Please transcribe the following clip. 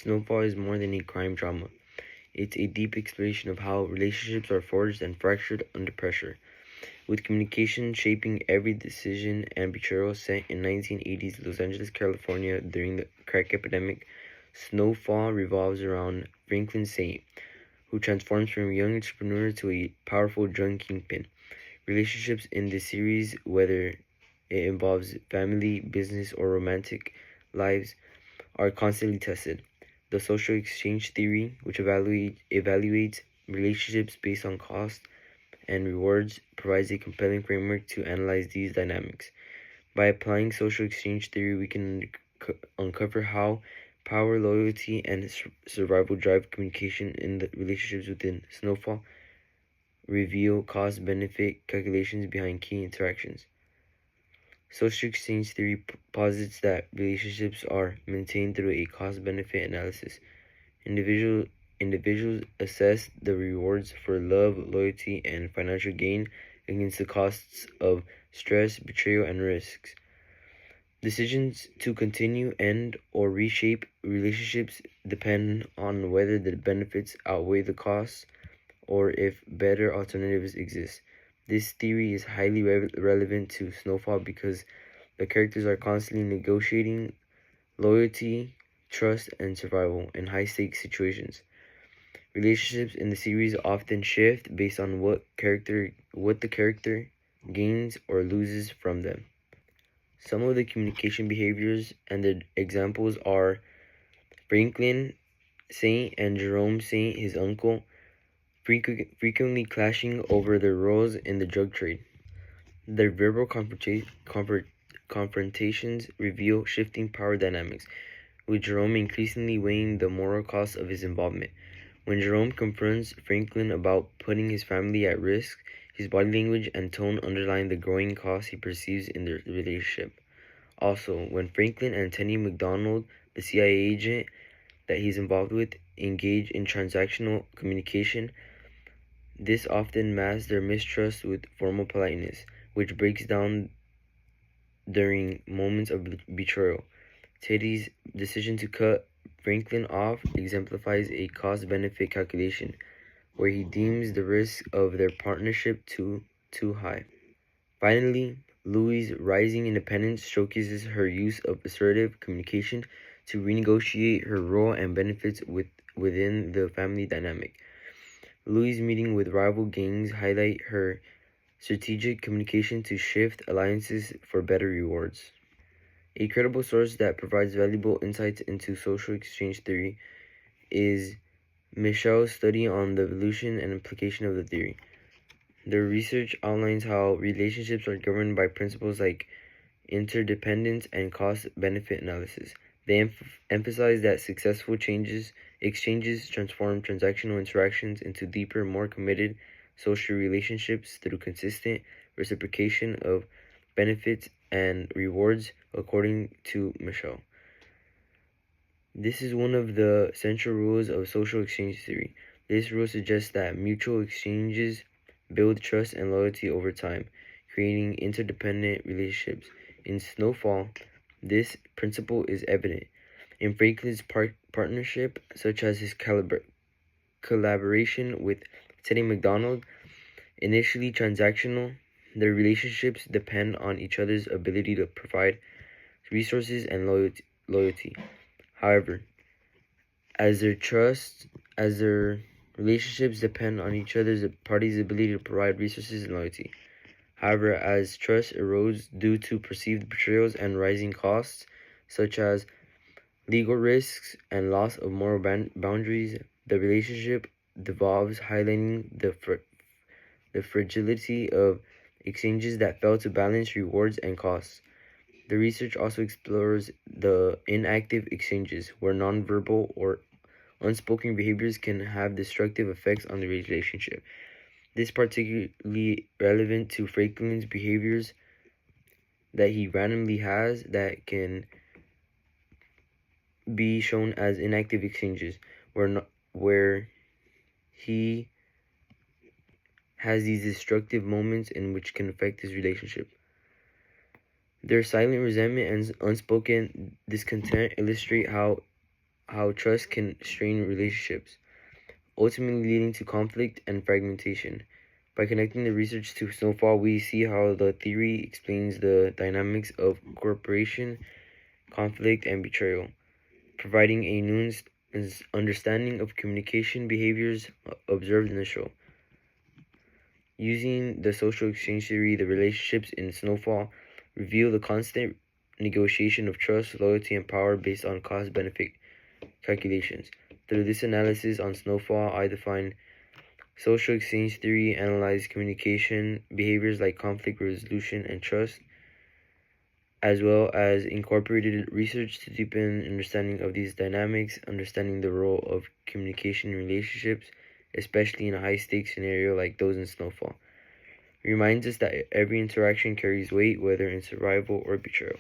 Snowfall is more than a crime drama. It's a deep exploration of how relationships are forged and fractured under pressure. With communication shaping every decision and betrayal set in 1980s Los Angeles, California during the crack epidemic, Snowfall revolves around Franklin Saint, who transforms from a young entrepreneur to a powerful drug kingpin. Relationships in this series, whether it involves family, business, or romantic lives, are constantly tested. The social exchange theory, which evaluates relationships based on cost and rewards, provides a compelling framework to analyze these dynamics. By applying social exchange theory, we can uncover how power, loyalty, and survival drive communication in the relationships within Snowfall, reveal cost-benefit calculations behind key interactions. Social exchange theory posits that relationships are maintained through a cost-benefit analysis. Individuals assess the rewards for love, loyalty, and financial gain against the costs of stress, betrayal, and risks. Decisions to continue, end, or reshape relationships depend on whether the benefits outweigh the costs or if better alternatives exist. This theory is highly relevant to Snowfall because the characters are constantly negotiating loyalty, trust, and survival in high-stakes situations. Relationships in the series often shift based on what the character gains or loses from them. Some of the communication behaviors and the examples are Franklin Saint and Jerome Saint, his uncle, frequently clashing over their roles in the drug trade. Their verbal confrontations reveal shifting power dynamics, with Jerome increasingly weighing the moral cost of his involvement. When Jerome confronts Franklin about putting his family at risk, his body language and tone underline the growing cost he perceives in their relationship. Also, when Franklin and Tenny McDonald, the CIA agent that he's involved with, engage in transactional communication, this often masks their mistrust with formal politeness, which breaks down during moments of betrayal. Teddy's decision to cut Franklin off exemplifies a cost-benefit calculation, where he deems the risk of their partnership too high. Finally, Louie's rising independence showcases her use of assertive communication to renegotiate her role and benefits within the family dynamic. Louie's meeting with rival gangs highlight her strategic communication to shift alliances for better rewards. A credible source that provides valuable insights into social exchange theory is Michel's study on the evolution and implication of the theory. Their research outlines how relationships are governed by principles like interdependence and cost-benefit analysis. They emphasize that successful exchanges transform transactional interactions into deeper, more committed social relationships through consistent reciprocation of benefits and rewards, according to Michel. This is one of the central rules of social exchange theory. This rule suggests that mutual exchanges build trust and loyalty over time, creating interdependent relationships. In Snowfall, this principle is evident. In Franklin's partnership, such as his collaboration with Teddy McDonald, initially transactional, their relationships depend on each other's ability to provide resources and loyalty. However, as their relationships depend on each other's parties' ability to provide resources and loyalty. However, as trust erodes due to perceived betrayals and rising costs, such as legal risks and loss of moral boundaries, the relationship devolves, highlighting the fragility of exchanges that fail to balance rewards and costs. The research also explores the inactive exchanges, where nonverbal or unspoken behaviors can have destructive effects on the relationship. This is particularly relevant to Franklin's behaviors that he randomly has that can be shown as inactive exchanges, where he has these destructive moments in which can affect his relationship. Their silent resentment and unspoken discontent illustrate how how trust can strain relationships, ultimately leading to conflict and fragmentation. By connecting the research to snowfall, we see how the theory explains the dynamics of cooperation, conflict, and betrayal, providing a nuanced understanding of communication behaviors observed in the show. Using the social exchange theory, the relationships in Snowfall reveal the constant negotiation of trust, loyalty, and power based on cost-benefit calculations. Through this analysis on Snowfall, I define social exchange theory, analyze communication behaviors like conflict resolution and trust, as well as incorporated research to deepen understanding of these dynamics, understanding the role of communication in relationships, especially in a high-stakes scenario like those in Snowfall. Reminds us that every interaction carries weight, whether in survival or betrayal.